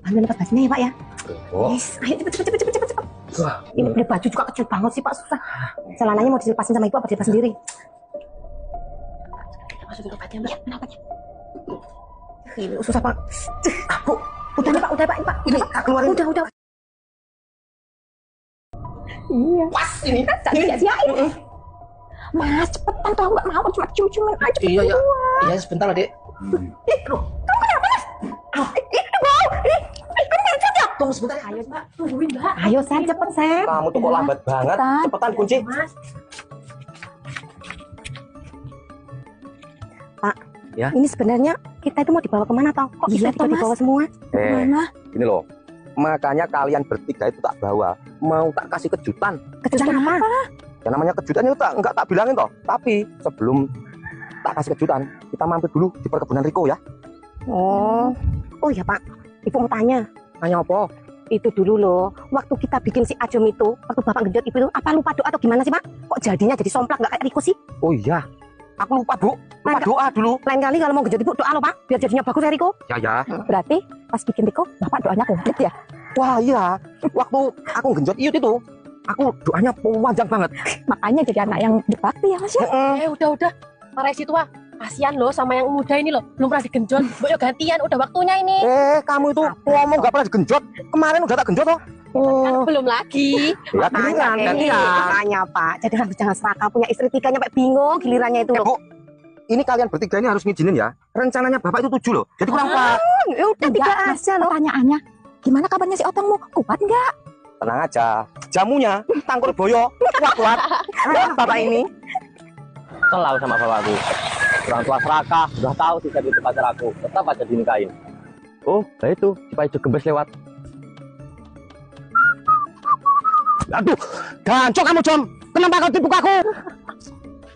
ambil lepas bajunya ya Pak ya. Oh. Yes, ayo cepet. Ini beli baju juga kecil banget sih Pak, susah. Celananya mau dilepasin sama ibu apa dilepas sendiri? Masukin obatnya Mbak. Ya, mana obatnya? Ini susah Pak. Bu, udah Pak, ini Pak. Ini keluarin. Udah. Iya. Pas ini. Sia-siain. Mas, cepetan tau nggak mau cuma cium-ciumin aja. Iya sebentar Dek. Loh, kamu kenapa Mas? Mau. Kamu ngajak ya? Tunggu sebentar. Ayo Mbak, tungguin Mbak. Ayo Sen, cepet Sen. Kamu tuh kok lambat banget. Cepetan kunci. Mas. Pak. Ya. Ini sebenarnya kita itu mau dibawa kemana toh? Kok bisa dibawa semua? Kemana? Ini loh. Makanya kalian bertiga itu tak bawa. Mau tak kasih kejutan. Kejutan apa? Ya namanya kejutan itu enggak tak bilangin toh. Tapi sebelum tak kasih kejutan, kita mampir dulu di perkebunan Riko ya. Oh ya Pak, Ibu mau tanya. Tanya apa? Itu dulu loh, waktu kita bikin si Ajom itu, waktu Bapak gendut itu, apa lupa doa atau gimana sih Pak? Kok jadinya jadi somplak nggak kayak Riko sih? Oh iya, aku lupa Bu. Lupa doa dulu. Lain kali kalau mau gendut Ibu doa loh Pak, biar jadinya bagus ya Riko. Ya. Berarti pas bikin Riko, Bapak doanya komplit ya? Wah iya, waktu aku genjot Iyut itu, aku doanya panjang banget. Makanya jadi anak yang berbakti ya Mas ya? Udah. Para isi tua, kasihan loh sama yang muda ini loh, belum pernah digenjot. Boyo gantian, udah waktunya ini. Kamu itu ngomong gak pernah digenjot. Kemarin udah tak genjot toh. Kan belum lagi. Ya giliran gantian. Makanya Pak, jadi harus jangan serakah punya istri tiga nyampe bingung gilirannya itu loh. Bu, ini kalian bertiga ini harus ngizinin ya. Rencananya Bapak itu 7 loh, jadi kurang 4. Ya udah tiga aja loh. Pertanyaannya, gimana kabarnya si Otongmu? Kuat nggak? Tenang aja, jamunya tangkur boyo, kuat. Bapak ini. Selalu sama bapakku. Orang tua serakah, udah tahu sih itu pacar aku, tetap aja dinikahin. Oh, nah itu, si Pak gembes lewat. Aduh, gancok kamu Jom. Kenapa kau tipu aku?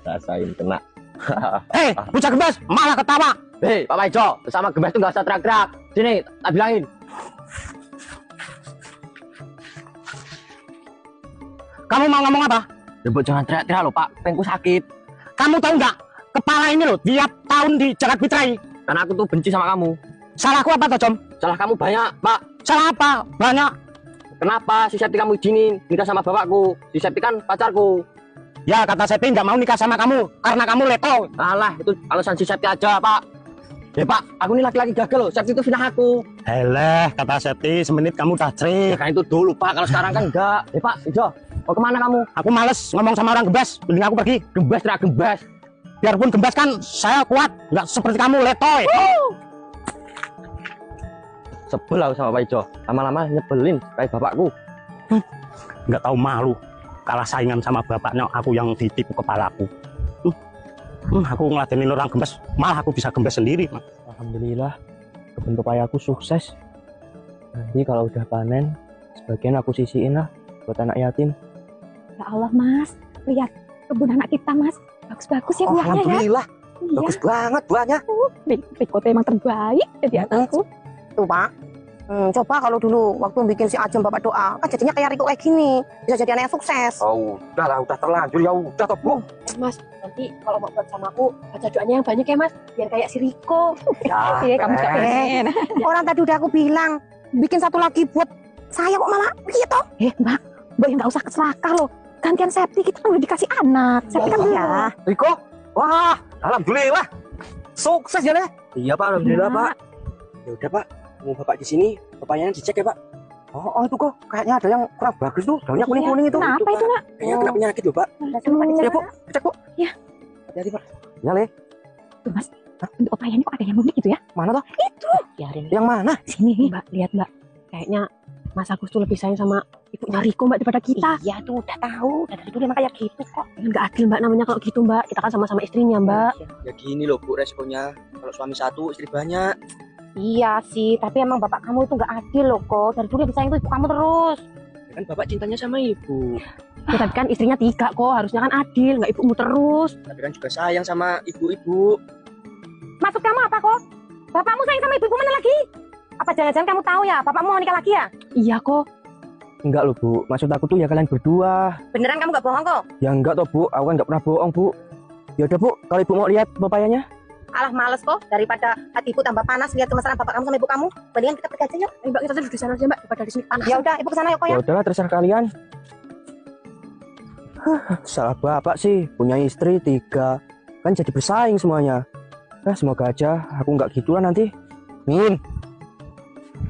Rasain kena. Bocah gembes, malah ketawa. Hei, Pak Paijo, bersama gembes tuh gak usah teriak-teriak. Sini, tak bilangin. Kamu mau ngomong apa? Ya, Bu, jangan teriak-teriak loh, Pak. Pengku sakit. Kamu tahu nggak? Kepala ini loh, tiap tahun di Jagat Pitrai. Karena aku tuh benci sama kamu. Salahku apa toh, Jom? Salah kamu banyak, Pak. Salah apa? Banyak. Kenapa si Septi kamu izinin nikah sama bapakku? Si Septi kan pacarku. Ya, kata Septi nggak mau nikah sama kamu karena kamu leto. Alah, itu alasan si Septi aja, Pak. Ya, Pak, aku ini laki-laki gagal loh. Septi itu fitnah aku. Heleh, kata Septi, semenit kamu udah Ya, cerik. kan itu dulu, Pak. Kalau sekarang kan enggak. Ya, Pak, Ijo, mau kemana kamu? Aku males ngomong sama orang gembes, mending aku pergi. Gembes, teriak gembes. Biarpun gembes kan saya kuat, nggak seperti kamu letoy. Sebel aku sama Pak Ijo. Lama-lama nyebelin kayak bapakku. Nggak tahu malu, kalah saingan sama bapaknya aku yang ditipu kepalaku. Aku ngeladenin orang gembes, malah aku bisa gembes sendiri. Alhamdulillah, kebun pepayaku sukses. Nanti kalau udah panen, sebagian aku sisihin lah buat anak yatim. Ya Allah Mas, lihat kebun anak kita Mas, bagus-bagus ya buahnya ya. Alhamdulillah, Iya. bagus banget buahnya. Riko emang terbaik jadi anakku. Tuh Pak, coba kalau dulu waktu bikin si Ajeng Bapak doa, kan jadinya kayak Riko kayak gini, bisa jadi anak yang sukses. Oh, udah terlanjur ya udah toh Bu. Mas, nanti kalau mau buat sama aku, baca doanya yang banyak ya Mas, biar kayak si Riko. Ya, Iya, kamu juga pengen. Orang tadi udah aku bilang, bikin satu lagi buat saya kok malah gitu. Mbak yang nggak usah keselakah loh. Gantian Septi kita kan udah dikasih anak. Septi kan ya. Riko, wah, alhamdulillah, sukses ya deh. Iya Pak, alhamdulillah Pak. Ya udah Pak, mau Bapak di sini, bapaknya dicek ya Pak. Oh itu kok kayaknya ada yang kurang bagus tuh, daunnya kuning-kuning itu. Kenapa itu nak? Kayaknya kena penyakit loh Pak. Ya Bu, cek Bu. Ya. Hati-hati Pak. Ya Le, Tuh Mas, untuk opayanya kok ada yang unik gitu ya? mana toh? Itu. Biarin. Yang mana? Sini. Mbak, lihat Mbak. Kayaknya Mas Agus tuh lebih sayang sama ibunya Riko Mbak daripada kita. Iya tuh udah tahu, dari dulu emang kayak gitu kok. Nggak adil Mbak namanya kalau gitu Mbak. Kita kan sama-sama istrinya Mbak. Ya gini loh Bu responnya, kalau suami satu istri banyak. Iya sih, tapi emang bapak kamu itu nggak adil loh kok. Dari dulu yang disayang tuh ibu kamu terus. Ya kan Bapak cintanya sama ibu. Ya, tapi kan istrinya 3 kok, harusnya kan adil, nggak ibumu terus. Tapi kan juga sayang sama ibu-ibu. Maksud kamu apa kok? Bapakmu sayang sama ibuku mana lagi? Apa jangan-jangan kamu tahu ya, bapakmu mau nikah lagi ya? Iya kok. Enggak loh Bu, maksud aku tuh ya kalian berdua. Beneran kamu nggak bohong kok? Ya enggak toh Bu, aku kan nggak pernah bohong Bu. Ya udah Bu, kalau ibu mau lihat papayanya. Alah males kok, daripada hati ibu tambah panas lihat kemesraan bapak kamu sama ibu kamu. Mendingan kita pergi aja yuk. Ayo mbak, kita duduk di sana aja mbak, daripada di sini panas. Ya udah, ibu kesana yuk kok ya. Ya udahlah, terserah kalian. Salah bapak sih, punya istri 3, kan jadi bersaing semuanya. Semoga aja aku nggak gitu lah nanti. Min,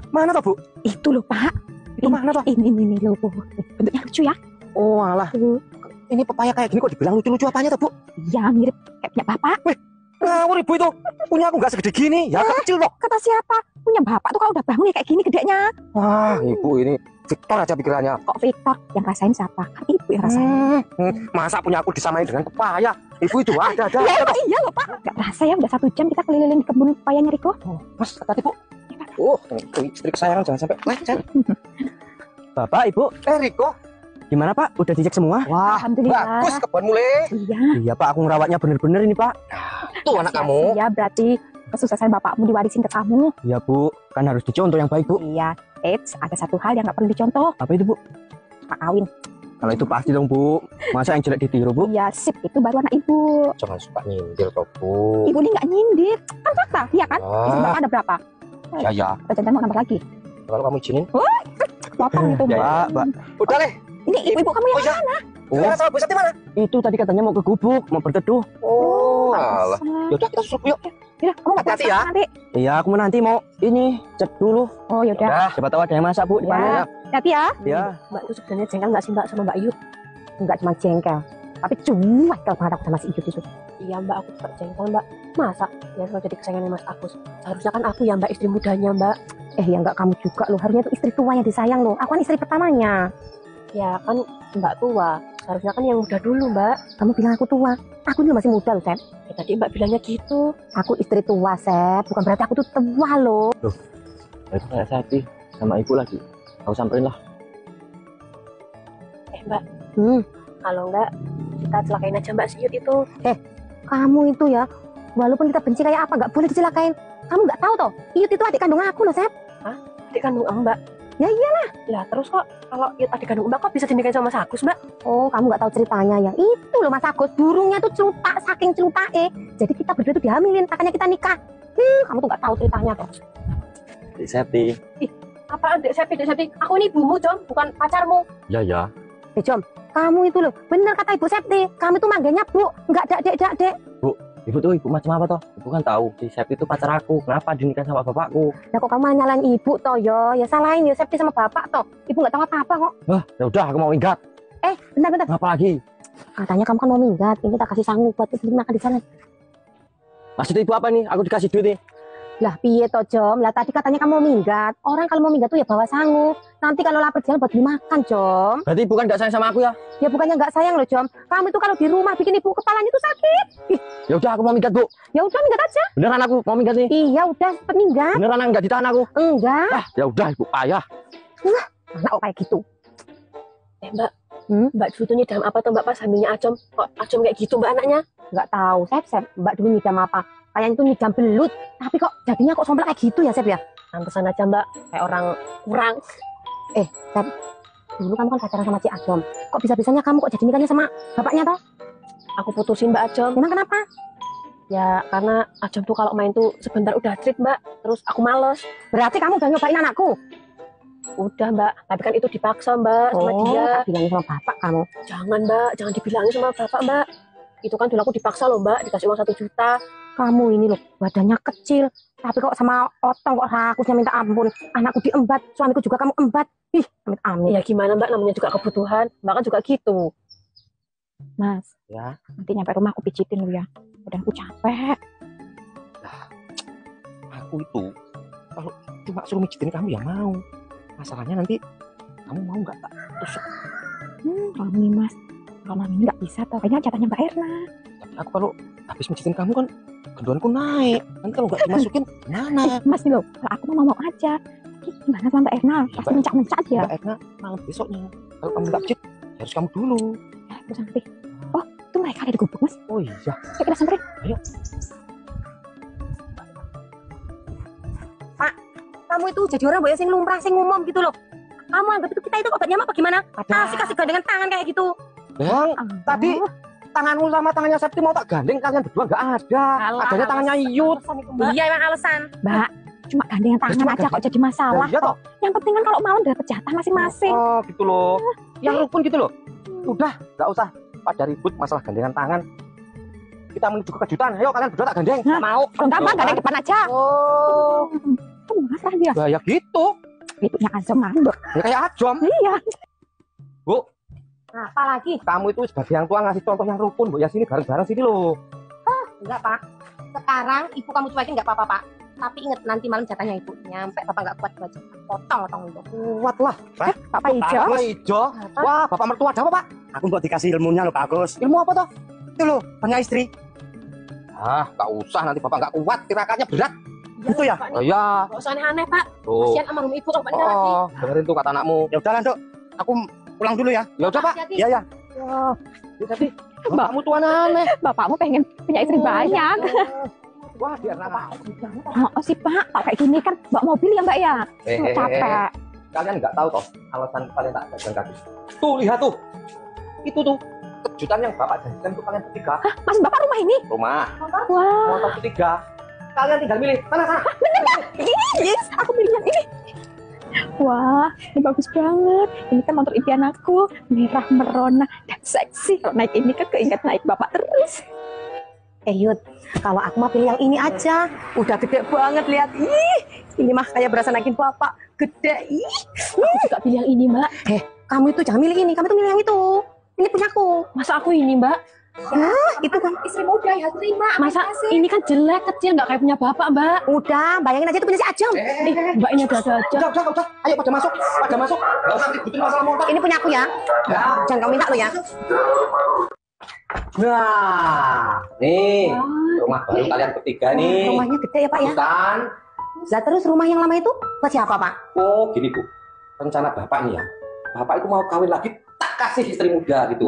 mana toh Bu? Itu loh Pak. Itu mana toh? Ini loh Bu. Bentuknya lucu ya. Oh alah, ini pepaya kayak gini kok dibilang lucu-lucu apanya toh Bu? Ya mirip kayak punya bapak. Ngawur ibu itu, punya aku nggak segede gini, ya kecil loh. Kata siapa? Punya bapak tuh kalau udah bangun ya kayak gini gedenya. Wah, ibu ini Victor aja pikirannya. Kok Victor yang rasain siapa? Kan ibu yang rasain. Masa punya aku disamain dengan pepaya? Ibu itu ada. Ya emang iya loh Pak. Gak berasa ya udah 1 jam kita keliling di kebun pepayanya Riko. Mas, hati Bu. Istri kesayangan jangan sampai lecet. Bapak, Ibu, Riko, gimana Pak? Udah dicek semua? wah Alhamdulillah. bagus kebun mulai. Iya. Iya Pak, aku ngerawatnya bener-bener ini Pak. Tuh anak kamu. Iya berarti kesuksesan bapakmu diwarisin ke kamu. Iya Bu, kan harus dicontoh yang baik Bu. Iya. Eits, ada satu hal yang gak perlu dicontoh. Apa itu Bu? Pak kawin. Kalau itu pasti dong Bu. Masa yang jelek ditiru Bu? Iya sip, itu baru anak ibu. Jangan suka nyindir toh Bu. Ibu ini gak nyindir. Kan fakta, iya kan? Istri bapak ada berapa? Ya, Rencana mau nambah lagi. kalau kamu izinin. Potong itu Ya, Mbak. Udah deh. Ini ibu-ibu kamu yang Oh iya. Sekarang sama Bu Sati mana? Itu tadi katanya mau ke gubuk, mau berteduh. Oh, alah. pantesan. Yaudah kita susup yuk. Yaudah, kamu mau Hati-hati puasa ya. nanti. Iya, aku mau nanti mau ini cek dulu. Oh yaudah. Udah. Siapa tahu ada yang masak Bu di Ya. mana. Hati ya. Ya. Mbak tuh sebenarnya jengkel nggak sih mbak sama Mbak Ayu? Enggak cuma jengkel, tapi cuek kalau banget aku sama si Ijut itu. Iya mbak, aku tetap jengkel mbak. Masa ya selalu jadi kesayangan Mas Agus? Seharusnya kan aku ya mbak, istri mudanya mbak. Ya enggak kamu juga loh. Harusnya itu istri tua yang disayang loh. Aku kan istri pertamanya. Ya kan mbak tua, seharusnya kan yang muda dulu mbak. Kamu bilang aku tua. Aku dulu masih muda loh, Sep. Ya tadi mbak bilangnya gitu. Aku istri tua, Sep. Bukan berarti aku tuh tua loh. Itu kayak Sati sama ibu lagi. Aku samperin lah. Mbak, Hmm, kalau enggak kita celakain aja mbak Siut itu. kamu itu ya, walaupun kita benci kayak apa, nggak boleh dicelakain. Kamu nggak tahu toh, Iyut itu adik kandung aku loh, Sep. Adik kandung mbak. Ya iyalah. Lah terus kok kalau Iut adik kandung mbak kok bisa dinikahin sama Mas Agus mbak? Oh, kamu nggak tahu ceritanya ya. Itu loh Mas Agus, burungnya tuh celutak, saking celutake. Jadi kita berdua tuh dihamilin, makanya kita nikah. Kamu tuh nggak tahu ceritanya toh. Sati. Apaan dek Septi, aku ini ibumu Jom, bukan pacarmu. Ya ya. Jom, kamu itu loh, bener kata Ibu Septi. Kamu tuh manggilnya Bu, nggak dek. Ibu tuh ibu macam apa toh? Ibu kan tahu si Septi itu pacar aku. Kenapa dinikahin sama bapakku? Nah kok kamu nyalain ibu toh yo? Ya salahin yo Septi sama bapak toh. Ibu nggak tahu apa-apa kok. Wah, ya udah aku mau minggat. Bentar. Ngapa lagi? Katanya kamu kan mau minggat. Ini tak kasih sanggup buat beli makan di sana. Maksud ibu apa nih? Aku dikasih duit nih. Lah piye toh Jom? Lah tadi katanya kamu mau minggat. Orang kalau mau minggat tuh ya bawa sangu. Nanti kalau lapar jalan buat beli makan Jom. Berarti ibu kan nggak sayang sama aku ya? Ya bukannya nggak sayang loh Jom. Kamu itu kalau di rumah bikin ibu kepalanya tuh sakit. Ya udah aku mau minggat Bu. Ya udah minggat aja. Beneran aku mau minggat nih. Iya udah cepet minggat. Beneran nggak ditahan aku. Enggak. Ah, ya udah ibu payah. Anak kok kayak gitu. Mbak, Hmm? Mbak dulu tuh nyidam apa tuh mbak pas hamilnya Acom? Kok Acom kayak gitu mbak anaknya? Nggak tahu Sep. Mbak dulu nyidam apa? Kayaknya itu nyidam belut. Tapi kok jadinya kok somplak kayak gitu ya Sep ya? Pantesan aja mbak, kayak orang kurang. Dulu kamu kan pacaran sama si Ajom. Kok bisa-bisanya kamu kok jadi nikahnya sama bapaknya toh? Aku putusin mbak Acom. Memang kenapa? Ya karena Acom tuh kalau main tuh sebentar udah treat mbak. Terus aku males. Berarti kamu udah nyobain anakku? Udah mbak, tapi kan itu dipaksa mbak sama dia. tak bilangin sama bapak kamu. Jangan mbak, jangan dibilangin sama bapak mbak. Itu kan dulu aku dipaksa loh mbak, dikasih uang 1 juta. Kamu ini loh, badannya kecil. Tapi kok sama otong kok rakusnya minta ampun. Anakku diembat, suamiku juga kamu embat. Ih, amit-amit. Ya gimana mbak, namanya juga kebutuhan. Mbak kan juga gitu. Mas, Ya. nanti nyampe rumah aku pijitin lu ya. Udah aku capek. Aku itu kalau cuma suruh mijitin kamu ya mau. Masalahnya nanti kamu mau nggak tak tusuk? Kalau ini mas, kalau ini nggak bisa toh. Kayaknya jatahnya Mbak Erna. Tapi aku kalau habis mijitin kamu kan genduanku naik. Nanti kalau nggak dimasukin gimana? Mas nih loh, kalau aku mau aja. Ih, gimana sama Mbak Erna? Pasti Mbak- mencak-mencak aja. Mbak Erna malam besoknya. Kalau kamu nggak pijit, harus kamu dulu. Ya, terus nanti. Oh, itu mereka ada di gubuk mas. Oh iya. Yuk kita samperin. Ayo. Kamu itu jadi orang boya sing lumrah sing umum gitu loh. Kamu anggap itu kita itu obatnya apa gimana? Ada. Kasih gandengan tangan kayak gitu. Bang, tadi tanganmu sama tangannya Septi mau tak gandeng, kalian berdua nggak ada. Alah, Adanya tangannya Iyut. Iya emang alasan. Mbak, cuma gandengan tangan cuma aja kok jadi masalah. Iya toh. Yang penting kan kalau malam dapat jatah masing-masing. Oh gitu loh. Yang rukun gitu loh. Udah, nggak usah pada ribut masalah gandengan tangan. Kita menuju ke kejutan. Ayo kalian berdua tak gandeng. Hah? Mau? Kalau nggak apa, gandeng depan aja. Oh, Marah dia. ya gitu. Ibunya Azam ngambek. Ya kayak Ajom. Iya. Bu, Apa lagi? kamu itu sebagai yang tua ngasih contoh yang rukun, Bu. Ya sini bareng-bareng sini loh. Enggak Pak. Sekarang ibu kamu cuekin nggak apa-apa Pak. Tapi inget nanti malam jatahnya ibu. Nyampe bapak nggak kuat baca. Potong itu. Kuat lah. Bapak hijau. Bapak hijau. Wah, bapak mertua ada apa, Pak? Aku kok dikasih ilmunya loh Pak Agus. Ilmu apa toh? Itu loh, punya istri. Ah, nggak usah, nanti bapak nggak kuat, tirakatnya berat. Itu ya? Oh iya. Gak usah aneh-aneh Pak. Tuh. Kasihan almarhum ibu kalau Pak nikah lagi. Oh, dengerin tuh kata anakmu. Ya udah lah, Dok. Aku pulang dulu ya. Ya udah, Pak. Hati-hati. Iya ya. Wah, jadi bapakmu tuh aneh. Bapakmu pengen punya istri banyak. Wah, dia apa? Oh sih Pak, kalau kayak gini kan bawa mobil ya Mbak ya. Capek. Kalian nggak tahu toh alasan kalian tak jalan kaki. Tuh lihat tuh, itu tuh kejutan yang bapak janjikan tuh kalian bertiga. Hah, Mas Bapak rumah ini? Rumah, Wah, motor bertiga. Kalian tinggal milih sana. yes, aku pilih yang ini. Wah, ini bagus banget. Ini kan motor impian aku, merah merona dan seksi. Kalau naik ini kan keinget naik Bapak terus. Yud, kalau aku mah pilih yang ini aja. Udah gede banget lihat. Ih, ini mah kayak berasa naikin bapak. Gede. Ih. Aku juga pilih yang ini, Mbak. Kamu itu jangan milih ini. Kamu tuh milih yang itu. Ini punyaku. Masa aku ini, Mbak? Hah, itu kan istri muda ya terima. Masa ini kan jelek kecil nggak kayak punya bapak, Mbak. Udah, bayangin aja itu punya si Ajam. Mbak ini ada aja. Udah. Ayo pada masuk. Gak usah ributin masalah motor. Ini punya aku ya. Jangan kamu minta lo ya. Nah, nih rumah baru kalian bertiga nih. Rumahnya gede ya, Pak ya. Bukan? Lah terus rumah yang lama itu buat siapa, Pak? Oh, gini Bu. Rencana bapak nih ya. Bapak itu mau kawin lagi, tak kasih istri muda gitu.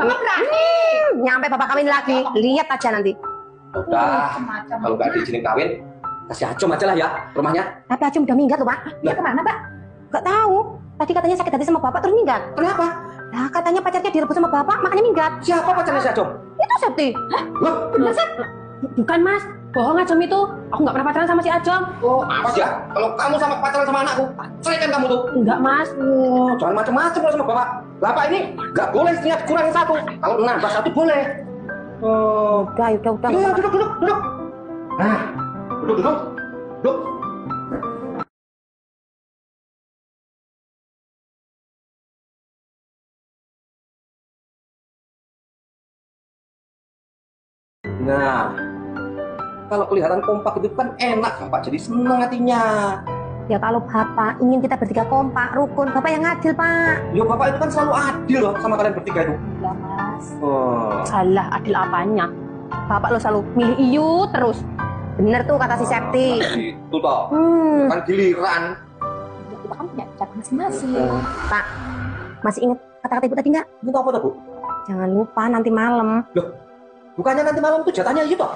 Nyampe bapak kawin lagi. Lihat aja nanti. Udah, kalau nggak diizinin kawin, kasih Acom aja lah ya rumahnya. Tapi Ajam udah minggat loh, Pak. Dia kemana, Pak? Gak tahu. Tadi katanya sakit hati sama bapak terus minggat. Kenapa? Nah, katanya pacarnya direbut sama bapak, makanya minggat. Siapa pacarnya si Acom? Itu Septi. Loh, Bener, Sep? Bukan, Mas. Bohong Ajam itu. Aku nggak pernah pacaran sama si Ajam. oh apa ya? Kalau kamu sama pacaran sama anakku, ceraikan kamu tuh. Enggak, Mas. Oh, jangan macam-macam kalau sama bapak. Bapak ini nggak boleh istrinya kurangin satu. Kalau nambah satu boleh. Oh, Udah. duduk. Nah, duduk. Nah, kalau kelihatan kompak itu kan enak, Bapak jadi seneng hatinya. Ya kalau bapak ingin kita bertiga kompak, rukun, bapak yang adil, Pak. Yo, Bapak itu kan selalu adil loh sama kalian bertiga itu. Ya, Mas. Oh. Salah, adil apanya? Bapak lo selalu milih Iyu terus. Bener tuh kata si Septi. Itu toh, kan giliran. Ya, kita kan punya jatah masing-masing. Pak, masih ingat kata-kata ibu tadi nggak? Itu apa tuh, Bu? Jangan lupa nanti malam. Bukannya nanti malam itu jatahnya gitu?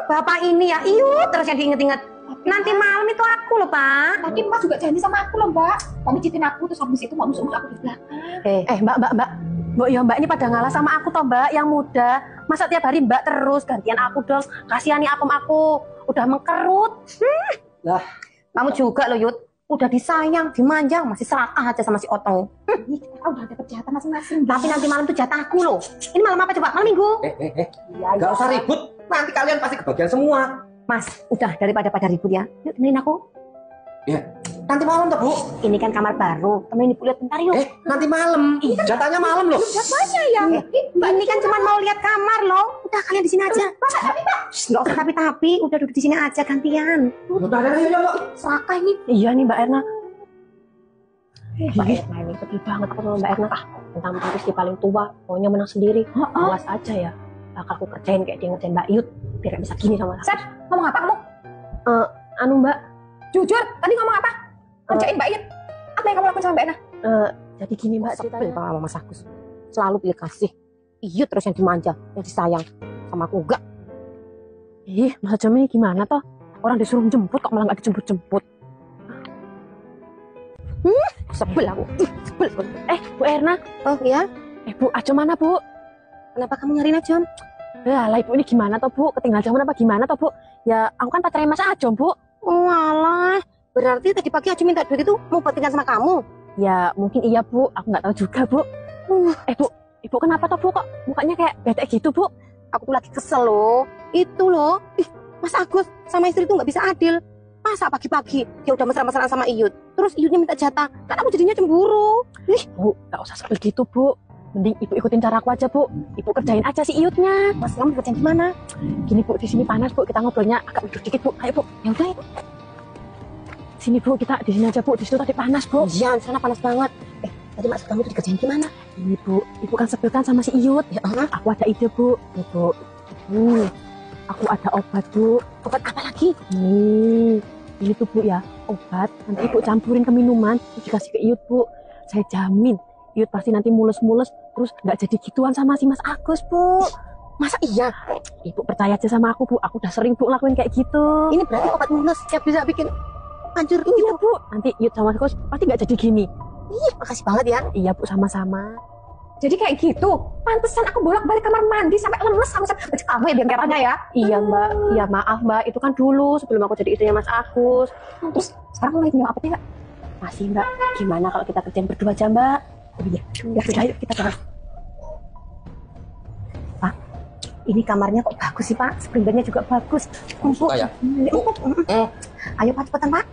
Bapak ini ya, Iyu terus yang diinget-inget. Nanti malam itu aku loh, Pak. Tadi Mas juga janji sama aku loh Mbak. Kamu citin aku terus habis itu mau musuh aku di belakang. Mbak. Mbak ya Mbak ini pada ngalah sama aku toh Mbak yang muda. Masa tiap hari Mbak terus gantian aku dong. Kasihani apem aku. Udah mengkerut. Lah. Kamu juga loh Yud. Udah disayang, dimanjang, masih serakah aja sama si Otong. Ih, kita udah dapet jatah masing-masing. Tapi nanti malam tuh jatah aku loh. Ini malam apa coba? Malam minggu. Gak usah ribut. Nanti kalian pasti kebagian semua. Mas, udah daripada pada ribut ya. Yuk temenin aku. Ya, nanti malam tuh, Bu. Ini kan kamar baru. Temenin Ibu lihat bentar yuk. Nanti malam. Jatahnya malam loh. Jatahnya ya. Mbak ini kan cuma mau lihat kamar loh. Udah kalian di sini aja. Nggak usah tapi. Udah duduk di sini aja gantian. Udah, yuk. Serakah ini. Iya nih Mbak Erna. Mbak Erna ini sedih banget aku sama Mbak Erna. Tentang istri paling tua, maunya menang sendiri. Awas aja ya. Bakal aku kerjain kayak dia ngerjain Mbak Yud. Biar gak bisa gini sama aku. Sep, ngomong apa kamu? Anu Mbak, Jujur, tadi ngomong apa? Kerjain Mbak Yud. Apa yang kamu lakukan sama Mbak Ena? jadi gini Mbak ceritanya. Sebel sama Mas Agus. Selalu pilih kasih. Yud terus yang dimanja, yang disayang. Sama aku enggak. Ih, Mas Jamnya gimana toh? Orang disuruh jemput kok malah gak dijemput-jemput. Sebel aku. Sebel. Bu Erna. Oh iya? Bu, Aco mana Bu? Kenapa kamu nyariin Ajam? Lah ibu ini gimana toh bu? Ketinggalan zaman apa gimana toh bu? Ya aku kan pacarnya Mas Ajam bu. Walah, berarti tadi pagi Ajam minta duit itu mau balikan sama kamu? Ya mungkin iya bu, aku nggak tahu juga bu. Bu, ibu kenapa toh bu kok mukanya kayak bete gitu bu? Aku tuh lagi kesel loh. Itu loh, Mas Agus sama istri tuh nggak bisa adil. Masa pagi-pagi dia udah mesra-mesraan sama Iyut, terus Iyutnya minta jatah, kan aku jadinya cemburu. Bu, nggak usah sebel gitu bu. Mending ibu ikutin cara aku aja bu. Ibu kerjain aja si Iyutnya. Mas, kamu kerjaan gimana? Gini bu, di sini panas bu. Kita ngobrolnya agak duduk dikit bu. Ayo bu. Ya udah, Sini bu, kita di sini aja bu. Di situ tadi panas bu. iya, di sana panas banget. Tadi maksud kamu tuh dikerjain gimana? Ini bu, ibu kan sebel kan sama si Iyut. Ya, Aku ada ide bu. Nih bu, aku ada obat bu. obat apa lagi? Ini tuh bu ya, obat. Nanti ibu campurin ke minuman, terus dikasih ke Iyut bu. Saya jamin, Iyut pasti nanti mulus-mulus, terus nggak jadi gituan sama si Mas Agus bu. Masa iya? Ibu percaya aja sama aku bu. Aku udah sering bu ngelakuin kayak gitu. Ini berarti obat mulus yang bisa bikin hancur Iya gitu. bu, nanti Iyut sama Mas Agus pasti nggak jadi gini. Ih, makasih banget ya. Iya bu, sama-sama. Jadi kayak gitu. Pantesan aku bolak-balik kamar mandi sampai lemes sama baju kamu ya bengkerannya ya. Iya mbak, iya maaf mbak, itu kan dulu sebelum aku jadi istrinya Mas Agus. Terus sekarang lagi punya apa ya? Masih mbak, gimana kalau kita kerjain berdua aja mbak? Oh iya, ya ayo kita jalan. Pak, ini kamarnya kok bagus sih Pak? Spring-bednya juga bagus. Empuk. Suka ya? Empuk. Ayo Pak, cepetan Pak.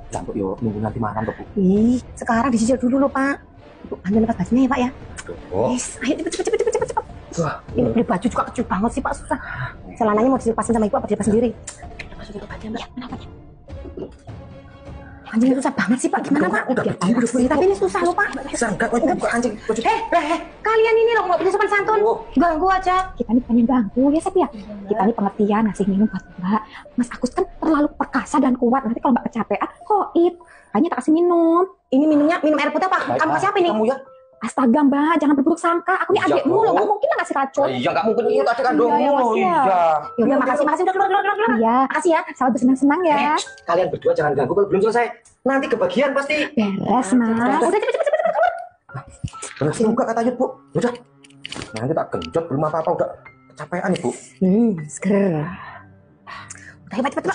Campur yuk, nunggu nanti malam tuh, Bu. Ih, sekarang disijil dulu loh Pak. Ibu ambil lepas bajunya ya Pak ya. Oh. Yes, ayo cepet. Wah, Ini baju juga kecil banget sih Pak, susah. Celananya mau dilepasin sama ibu apa dilepas sendiri? Masukin ke badan mbak. Ya, kenapa ya? Anjing susah banget sih Pak, gimana Pak? Udah, Biar tahu dulu, tapi ini susah loh Pak. bisa enggak kok buka anjing baju. Kalian ini loh nggak bisa sopan santun. Oh. Ganggu aja. Kita ini pengen ganggu ya Sep ya. Kita ini pengertian ngasih minum buat mbak. Mas Agus kan terlalu perkasa dan kuat. Nanti kalau mbak kecapean, koit. Hanya tak kasih minum. Ini minumnya minum air putih apa? Kamu kasih apa ini? Kamu ya? Astaga mbak, jangan berburuk sangka. Aku ini Iya, adikmu loh, Bu. nggak mungkin lah ngasih racun. Iya, enggak mungkin itu tadi kandungmu. Iya, Iya. Ya udah makasih udah keluar. Iya, Makasih ya. selamat bersenang-senang ya. Kalian berdua jangan ganggu kalau belum selesai. Nanti kebagian pasti. Beres mas. Udah cepet. Berhasil juga kata Yud, Bu. Udah. Nanti tak genjot belum apa-apa udah kecapean Ibu. Seger. Udah cepet.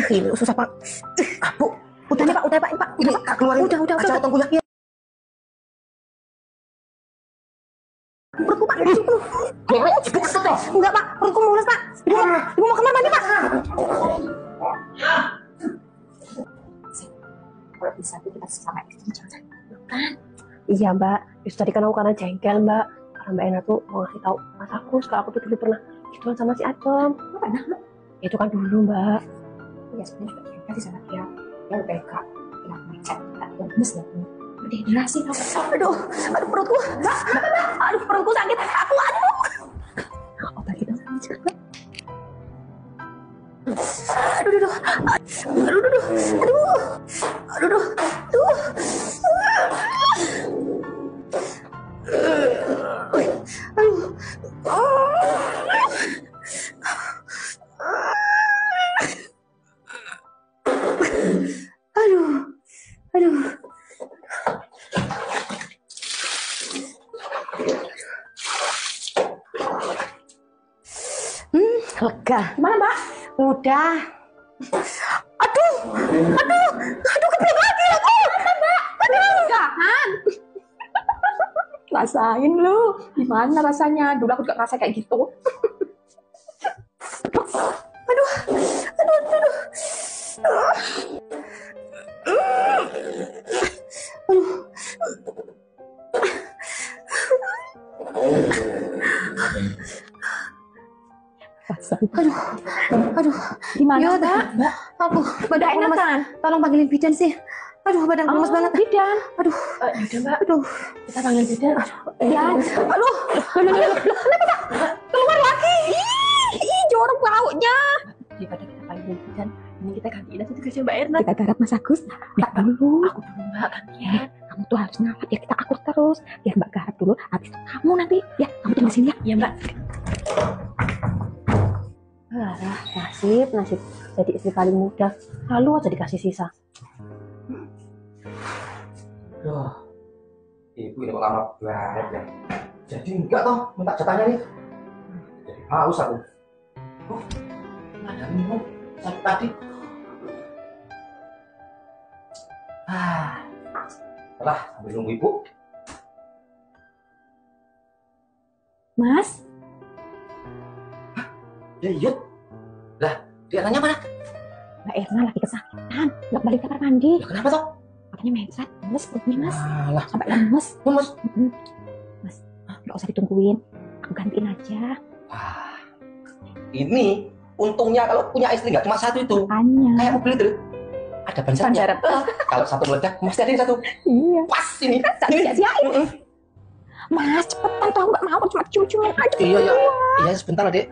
Ini susah Pak. Bu, Udah nih Pak, udah Pak. ini tak keluarin. Udah. Acara tunggu ya. Perutku Pak, enggak Pak, perutku mulus Pak. Ibu mau kamar mandi Pak. Kalau bisa kita sampai Iya mbak, itu tadi kan aku karena jengkel mbak. Karena mbak Ena tuh mau ngasih tahu Mas Agus kalau aku tuh dulu pernah gituan sama si Adem. Pernah Mbak? Itu kan dulu mbak. Ya sebenarnya juga jengkel sih sama dia. Dia udah kak. Ya macet, tak lemes ya. Dehidrasi tau. Aduh perutku. Aduh perutku sakit. Aduh. Obat kita Lega. gimana mbak? Udah. Aduh kebelet lagi aku. Jangan. Rasain lu. Gimana rasanya? Dulu aku juga ngerasa kayak gitu. Aduh. Gimana Yud, mbak? Aku badan aku lemes. Enakan? Tolong panggilin bidan sih. Aduh badan aku lemes banget. Bidan. Aduh. Yaudah mbak. Aduh. Kita panggil bidan. Bidan. Aduh. Kenapa Pak? Keluar lagi. Ih, jorok baunya. Daripada kita panggil bidan, ini kita gantiin aja tugasnya mbak Erna. Kita garap Mas Agus. Mbak dulu. Aku dulu mbak gantian. Kamu tuh harus ngawat ya, kita akur terus. Biar Mbak garap dulu, habis itu kamu nanti. Ya, kamu tinggal sini ya. Iya mbak. Nasib jadi istri paling muda, lalu aja dikasih sisa. Duh. Ibu ini kok lama banget ya. Jadi enggak toh minta jatahnya nih. Jadi haus aku. Oh, ada minum sampai tadi. Lah, sambil nunggu ibu. Mas, Ya Yud. Lah, dia nanya mana? Mbak Erna lagi kesakitan, nggak balik kamar mandi. Ya, kenapa toh? Katanya mencret, lemes perutnya mas, Alah, sampai lemes. lemes. Mas, nggak usah ditungguin, aku gantiin aja. Ini untungnya kalau punya istri nggak cuma satu itu. Makanya. Kayak mobil itu. Ada ban serepnya. Ban serep. Kalau satu meledak, mesti ada yang satu. Iya. Pas ini. Tak sia-siain. Mas, cepetan tuh, aku nggak mau cuma cium-ciumin aja. Iya, ya. Iya, sebentar, Adik.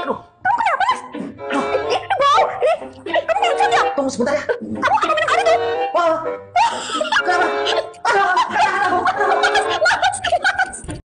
Aduh. Kamu kenapa mas? Bau. Kamu minum saja. Tunggu sebentar ya. Kamu minum kali tuh. Wah. Kenapa?